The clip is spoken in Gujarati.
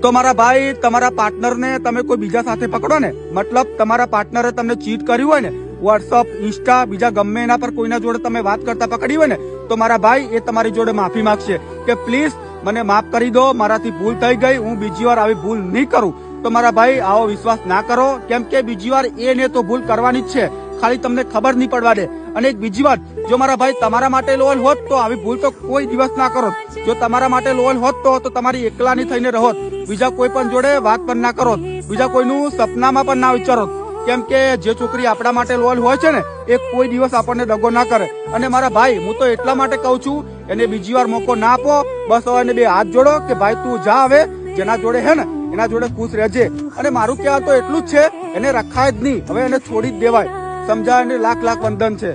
તો મારા ભાઈ, તમારા પાર્ટનરને તમે કોઈ બીજા સાથે પકડો ને, મતલબ તમારા પાર્ટનરે તમને ચીટ કર્યું હોય ને, વોટ્સઅપ, ઇન્સ્ટા, બીજા ગમે એના પર કોઈના જોડે તમે વાત કરતા પકડી હોય ને, તો મારા ભાઈ એ તમારી જોડે માફી માંગશે કે પ્લીઝ મને માફ કરી દો, મારાથી ભૂલ થઈ ગઈ, હું બીજી વાર આવી ભૂલ નહીં કરું. તો મારા ભાઈ આવો વિશ્વાસ ના કરો, કેમ કે બીજી વાર એને તો ભૂલ કરવાની જ છે, ખાલી તમને ખબર નહીં પડવા દે. અને એક બીજી વાત, જો મારા ભાઈ તમારા માટે લોયલ હોત તો આવી ભૂલ તો કોઈ દિવસ ના કરો. જો તમારા માટે લોયલ હોત તો તમારી એકલાની થઈને રહો, બીજા કોઈ પણ જોડે વાત પણ ના કરો, બીજા કોઈનું સપનામાં પણ ના વિચારો. કેમ કે જે છોકરી આપણા માટે લોયલ હોય છે ને, એ કોઈ દિવસ આપણને દગો ના કરે. અને મારા ભાઈ, હું તો એટલા માટે કહું છું, એને બીજી વાર મોકો ના આપો. બસ હવે એને બે હાથ જોડો કે ભાઈ તું જા, હવે જેના જોડે હે ને એના જોડે ખુશ રહેજે. અને મારું કહેવા તો એટલું જ છે, એને રખાય જ નહીં, હવે એને છોડી જ દેવાય. સમજાય? એને લાખ લાખ વંદન છે.